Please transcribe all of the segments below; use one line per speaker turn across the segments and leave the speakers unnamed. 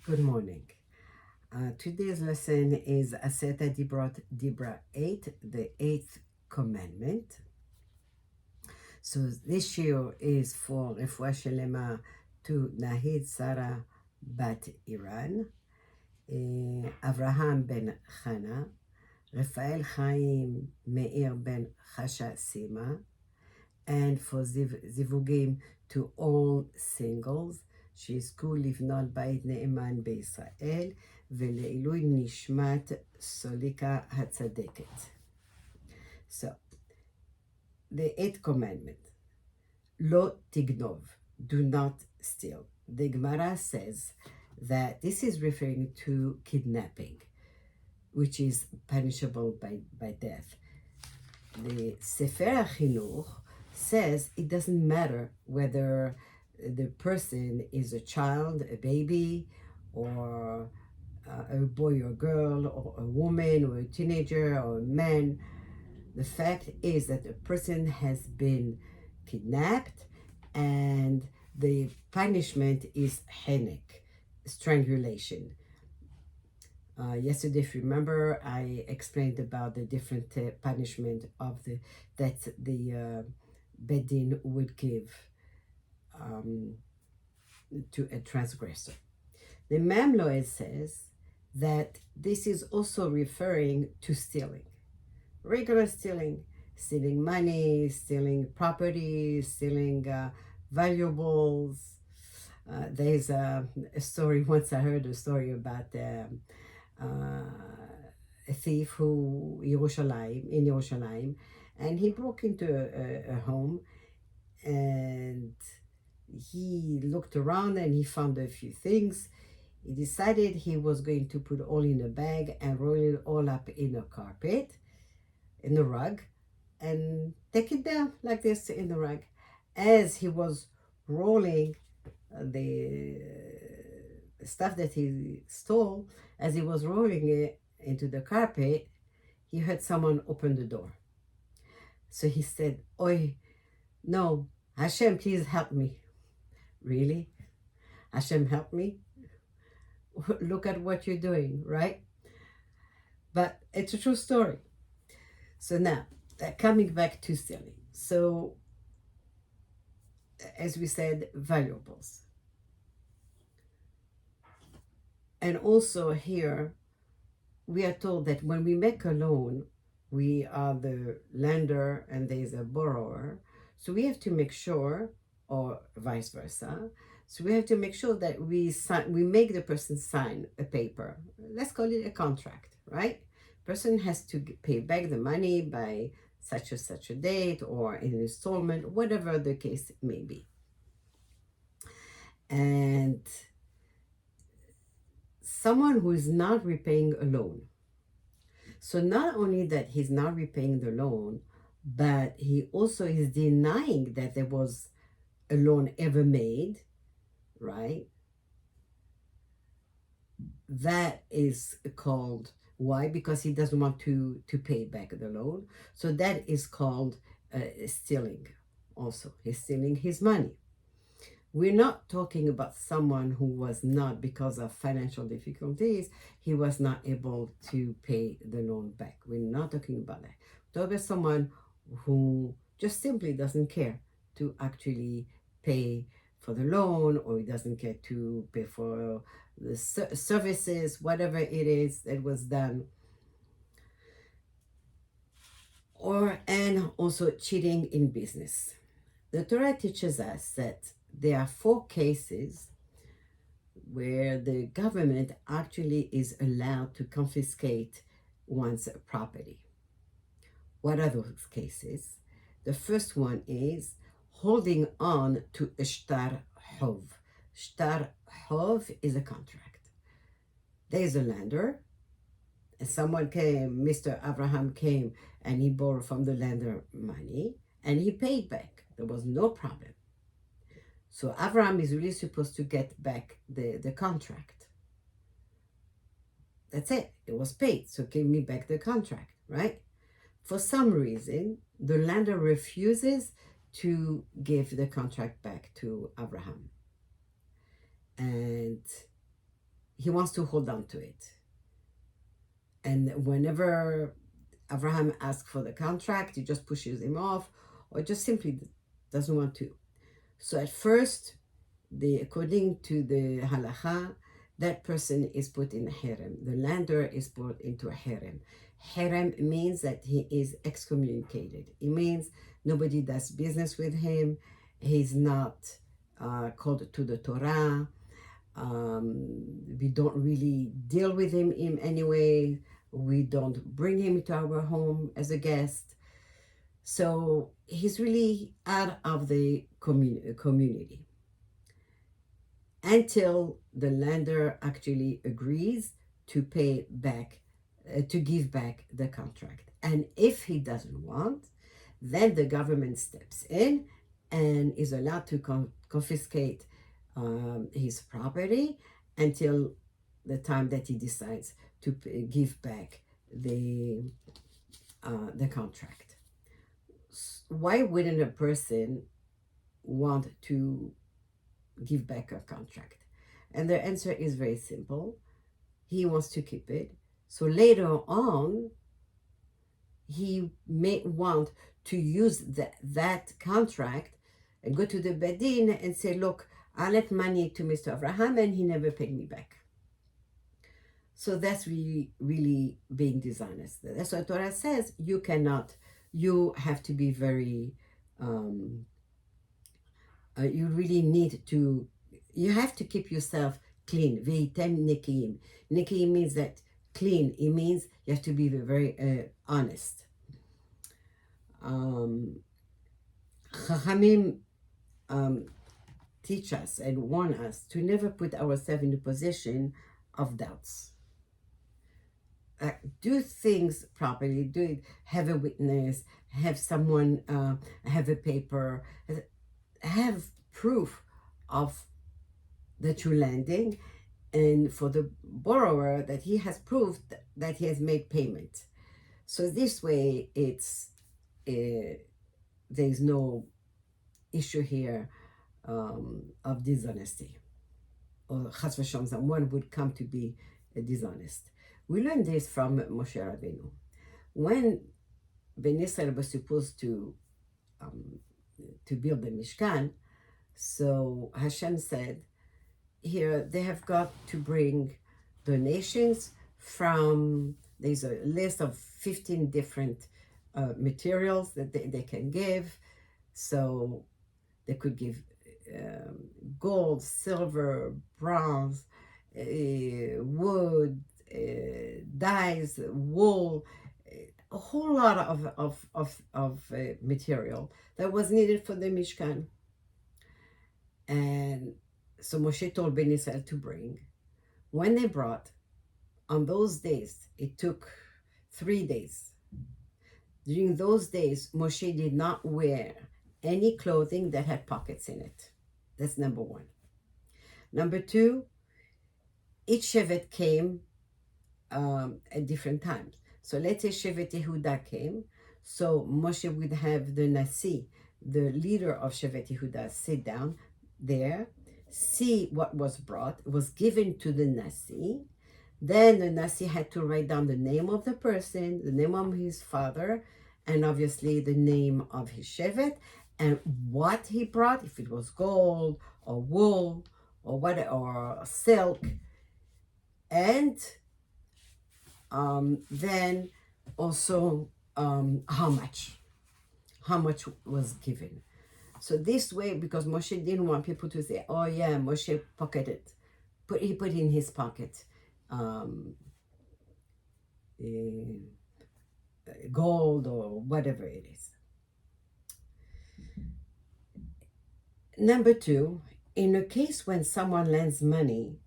Good morning. Today's lesson is Aseret, hadibrot, dibra 8, the eighth commandment. So this year is for Refuah Shelema to Nahid Sarah Bat Iran, Avraham ben Chana, Rafael Chaim Meir ben Chasha Sima, and for Zivugim to all singles, שיזכו לבנות בית נאמן בישראל, ולעילוי נשמת סוליקה הצדקת. So, the eighth commandment, לא תגנוב, do not steal. The Gemara says that this is referring to kidnapping, which is punishable by death. The Sefer HaChinuch says it doesn't matter whether the person is a child, a baby, or a boy or girl, or a woman, or a teenager, or a man. The fact is that a person has been kidnapped, and the punishment is henek, strangulation. Yesterday, if you remember, I explained about the different punishment of that the Bedin would give to a transgressor. The Mamloed says that this is also referring to stealing, regular stealing, stealing money, stealing property, stealing valuables. There's a story, once I heard a story about a thief who in Yerushalayim, and he broke into a home, and he looked around and he found a few things. He decided he was going to put all in a bag and roll it all up in a carpet, in a rug, and take it down like this in the rug. As he was rolling the stuff that he stole, as he was rolling it into the carpet, he heard someone open the door. So he said, "Oi, no, Hashem, please help me." Really? Hashem, help me? Look at what you're doing, right? But it's a true story. So now, coming back to stealing. So, as we said, valuables. And also here, we are told that when we make a loan, we are the lender and there's a borrower. So we have to make sure, or vice versa. So we have to make sure that we make the person sign a paper. Let's call it a contract, right? Person has to pay back the money by such a date or an installment, whatever the case may be. And someone who is not repaying a loan. So not only that he's not repaying the loan, but he also is denying that there was a loan ever made, right? That is called, why? Because he doesn't want to pay back the loan. So that is called stealing also. He's stealing his money. We're not talking about someone who was not, because of financial difficulties, he was not able to pay the loan back. We're not talking about that. We're talking about someone who just simply doesn't care to actually pay for the loan, or he doesn't care to pay for the services, whatever it is that was done. And also cheating in business. The Torah teaches us that there are 4 cases where the government actually is allowed to confiscate one's property. What are those cases? The first one is holding on to a shtar hov. Shtar hov is a contract. There is a lender, and someone came, Mr. Abraham came, and he borrowed from the lender money, and he paid back. There was no problem. So Abraham is really supposed to get back the contract. That's it. It was paid. So give me back the contract, right? For some reason, the lender refuses to give the contract back to Abraham. And he wants to hold on to it. And whenever Abraham asks for the contract, he just pushes him off or just simply doesn't want to. So at first, according to the halacha, that person is put in harem. The lander is put into a harem. Harem means that he is excommunicated. It means nobody does business with him. He's not called to the Torah. We don't really deal with him in any way. We don't bring him to our home as a guest. So he's really out of the community until the lender actually agrees to pay back, to give back the contract. And if he doesn't want, then the government steps in and is allowed to confiscate his property until the time that he decides to give back the contract. Why wouldn't a person want to give back a contract? And the answer is very simple. He wants to keep it. So later on, he may want to use that contract and go to the Bedin and say, look, I lent money to Mr. Abraham and he never paid me back. So that's really being dishonest. That's what Torah says. You have to be very, you really need to, you have to keep yourself clean. Veitem nekiyim. Nekiyim means that clean. It means you have to be very honest. Chachamim teach us and warn us to never put ourselves in a position of doubts. Do things properly. Do it. Have a witness. Have someone. Have a paper. Have proof of that you're lending, and for the borrower that he has proved that he has made payment. So this way, there's no issue here of dishonesty, or chas v'shalom, someone would come to be dishonest. We learned this from Moshe Rabbeinu. When Ben Israel was supposed to build the Mishkan, so Hashem said, here they have got to bring donations from, there's a list of 15 different materials that they can give. So they could give gold, silver, bronze, wood, dyes, wool, a whole lot of material that was needed for the Mishkan. And so Moshe told Ben Israel to bring. When they brought, on those days, it took 3 days. During those days, Moshe did not wear any clothing that had pockets in it. That's number one. Number two, each Shevet came at different times. So let's say Shevet Yehuda came. So Moshe would have the Nasi, the leader of Shevet Yehuda, sit down there, see what was brought, was given to the Nasi. Then the Nasi had to write down the name of the person, the name of his father, and obviously the name of his Shevet, and what he brought, if it was gold or wool or what, or silk, and then also how much was given. So this way, because Moshe didn't want people to say, oh yeah, Moshe pocketed, he put in his pocket gold or whatever it is. Number two, in a case when someone lends money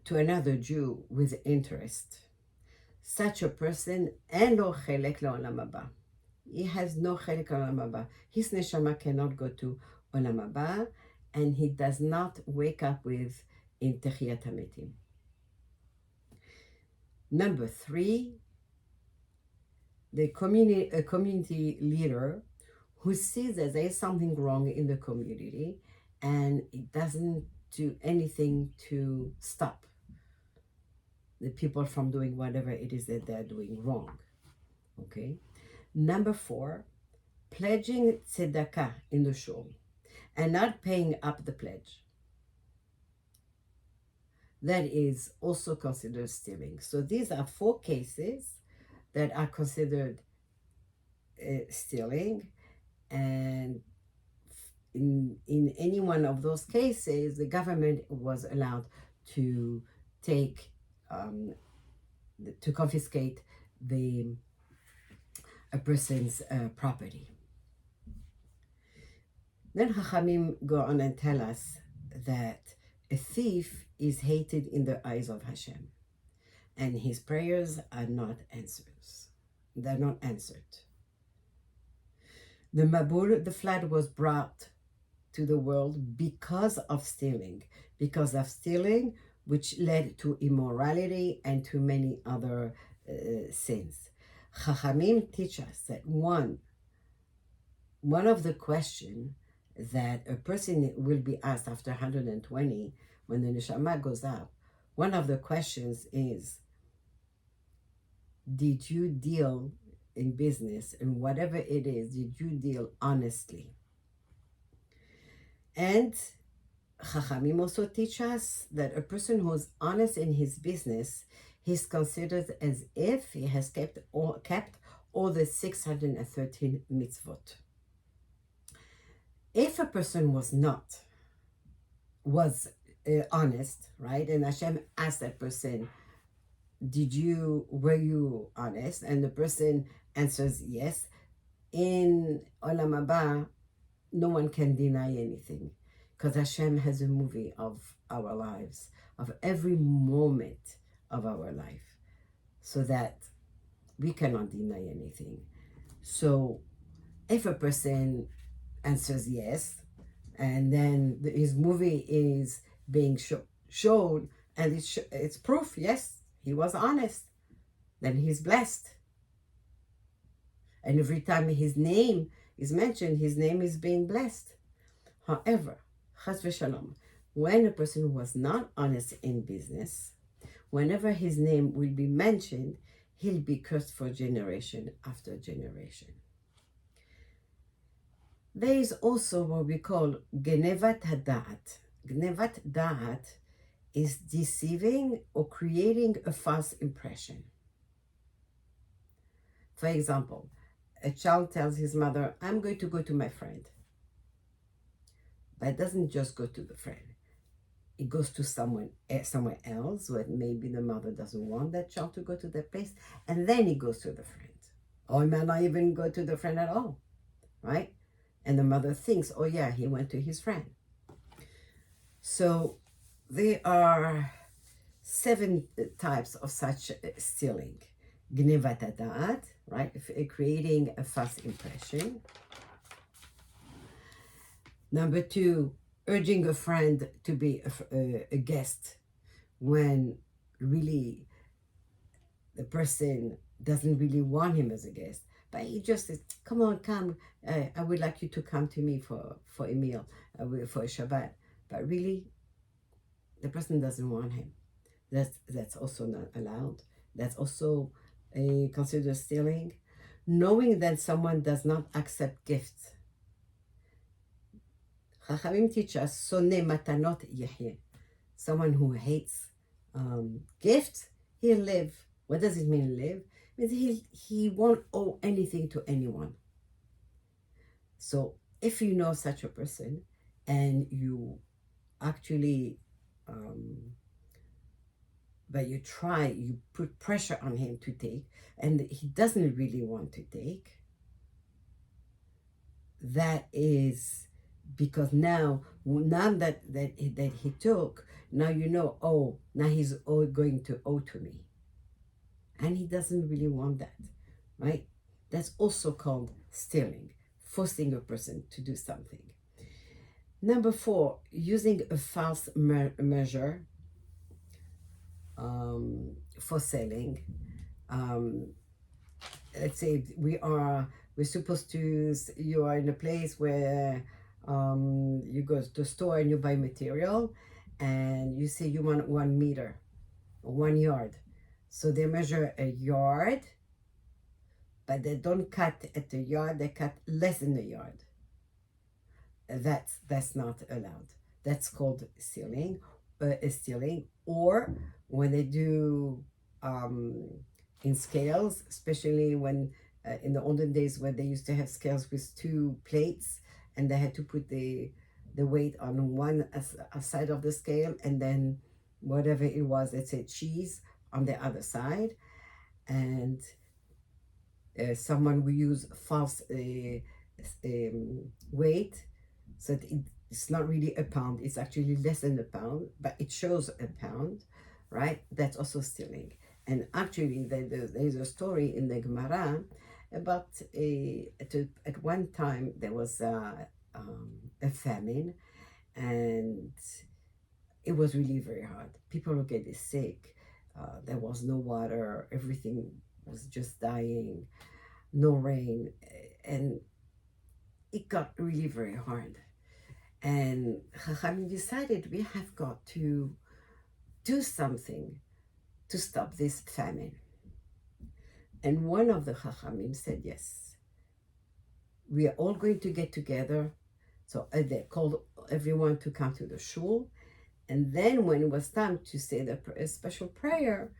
to another Jew with interest, such a person אין לו חלק לעולם הבא. He has no חלק לעולם הבא. His neshama cannot go to עולם הבא, and he does not wake up with in Techiyat HaMetim. Number three, a community leader who sees that there is something wrong in the community and it doesn't do anything to stop the people from doing whatever it is that they're doing wrong. Okay. Number 4, pledging tzedakah in the shul and not paying up the pledge. That is also considered stealing. So these are 4 cases that are considered stealing, and in any one of those cases, the government was allowed to take to confiscate a person's property. Then Chachamim go on and tell us that a thief is hated in the eyes of Hashem, and his prayers are not answers. They're not answered. The Mabul, the flood, was brought to the world because of stealing, which led to immorality and to many other sins. Chachamim teach us that one of the questions that a person will be asked after 120, when the neshama goes up, one of the questions is, did you deal in business, and whatever it is, did you deal honestly? And Chachamim also teach us that a person who is honest in his business, he's considered as if he has kept all the 613 mitzvot. If a person was honest, right, and Hashem asked that person, were you honest? And the person answers yes. In Olam Haba, no one can deny anything, because Hashem has a movie of our lives, of every moment of our life, so that we cannot deny anything. So if a person answers yes, and then his movie is being shown, and it's proof, yes, he was honest, then he's blessed. And every time his name is mentioned, his name is being blessed. However, chas v'shalom, when a person was not honest in business, whenever his name will be mentioned, he'll be cursed for generation after generation. There is also what we call genevat hada'at. Genevat da'at is deceiving or creating a false impression. For example, a child tells his mother, I'm going to go to my friend. But it doesn't just go to the friend. It goes to somewhere else, where maybe the mother doesn't want that child to go to that place, and then he goes to the friend. Or he might not even go to the friend at all, right? And the mother thinks, oh yeah, he went to his friend. So there are 7 types of such stealing. Gnevat hada'at, right? Creating a false impression. Number 2, urging a friend to be a guest when really the person doesn't really want him as a guest. But he just says, come on, come. I would like you to come to me for a meal, for a Shabbat. But really, the person doesn't want him. That's also not allowed. That's also considered stealing. Knowing that someone does not accept gifts. Chachamim teach us, soneh matanot yehye. Someone who hates gifts, he'll live. What does it mean, live? It means he won't owe anything to anyone. So if you know such a person and you actually but you put pressure on him to take, and he doesn't really want to take, that is because now that he took, now you know, oh, now he's going to owe to me. And he doesn't really want that, right? That's also called stealing, forcing a person to do something. Number 4, using a false measure for selling. Let's say we're supposed to, you are in a place where you go to the store and you buy material, and you say you want 1 meter, 1 yard. So they measure a yard, but they don't cut at the yard, they cut less than a yard. That's not allowed. That's called stealing. Stealing. Or when they do in scales, especially when in the olden days when they used to have scales with 2 plates, and they had to put the weight on one side of the scale, and then whatever it was, let's say cheese, on the other side, and someone will use false weight, so it's not really a pound, it's actually less than a pound, but it shows a pound, right? That's also stealing. And actually, there's a story in the Gemara about at one time there was a famine, and it was really very hard. People were getting sick. There was no water. Everything was just dying. No rain, and it got really very hard. And Chachamim decided we have got to do something to stop this famine. And one of the Chachamim said, yes, we are all going to get together. So they called everyone to come to the shul. And then when it was time to say the special prayer,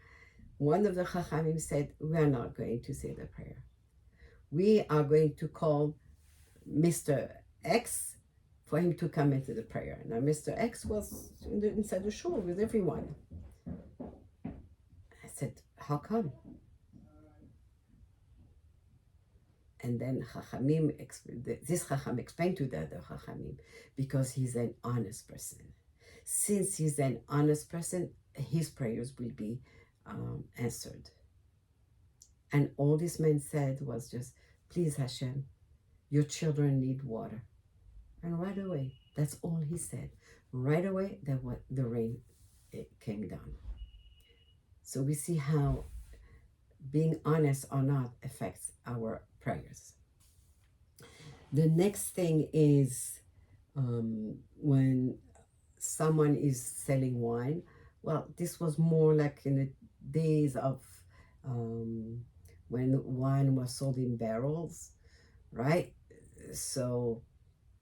one of the Chachamim said, we are not going to say the prayer. We are going to call Mr. X for him to come into the prayer. Now, Mr. X was inside the shul with everyone. I said, how come? And then this Chacham explained to the other Chachamim, because he's an honest person. Since he's an honest person, his prayers will be answered. And all this man said was just, please Hashem, your children need water. And right away, that's all he said. Right away, the rain came down. So we see how being honest or not affects our prayers. The next thing is when someone is selling wine. Well, this was more like in the days of when wine was sold in barrels, right? So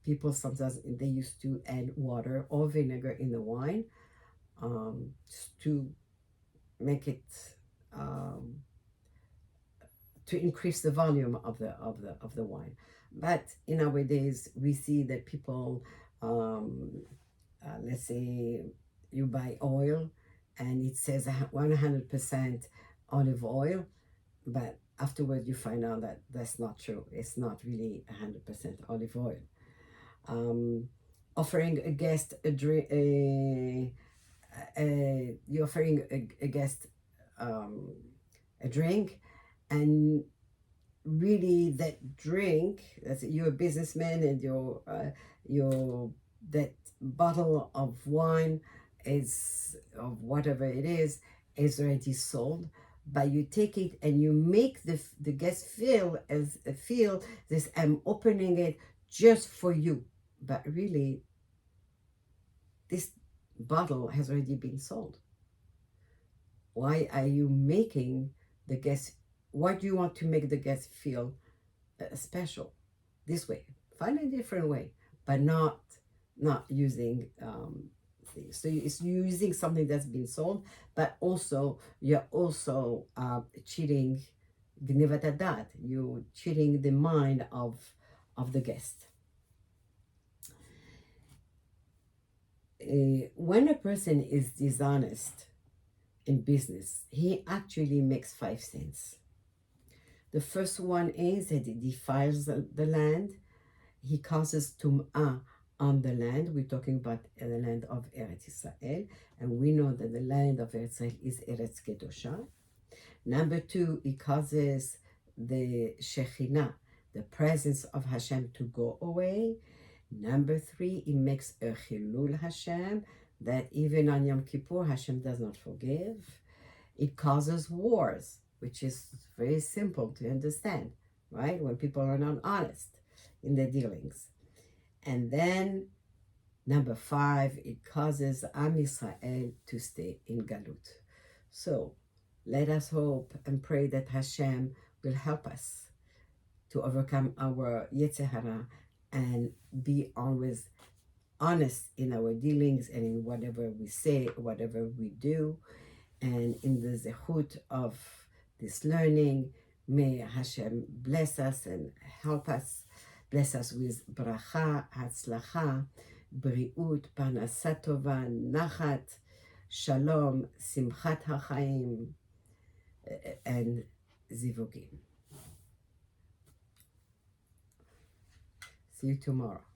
people sometimes, they used to add water or vinegar in the wine just to make it to increase the volume of the wine. But in nowadays we see that people let's say you buy oil and it says 100% olive oil, but afterward you find out that that's not true. It's not really 100% olive oil. Offering a guest a drink, you're offering a guest a drink, and really that drink, you're a businessman, and your that bottle of wine is, of whatever it is already sold, but you take it and you make the guest feel this, I'm opening it just for you, but really this bottle has already been sold. Why are you making the guest, why do you want to make the guest feel special this way? Find a different way, but not using things. So it's using something that's been sold, but also you're also cheating gnivat hadat. You're cheating the mind of the guest. When a person is dishonest in business, he actually makes 5 cents. The first one is that he defiles the land. He causes tum'ah on the land. We're talking about the land of Eretz Israel, and we know that the land of Eretz Israel is Eretz Kedosha. Number 2, he causes the Shekhinah, the presence of Hashem, to go away. Number 3, he makes a Chilul Hashem, that even on Yom Kippur, Hashem does not forgive. It causes wars, which is very simple to understand, right? When people are not honest in their dealings. And then Number 5, it causes Am Israel to stay in Galut. So let us hope and pray that Hashem will help us to overcome our Yetzer Hara and be always honest in our dealings and in whatever we say, whatever we do, and in the zechut of this learning. May Hashem bless us and help us, bless us with bracha, hatzlacha, briut, parnasa tova, nachat, shalom, simchat hachaim, and zivugim. See you tomorrow.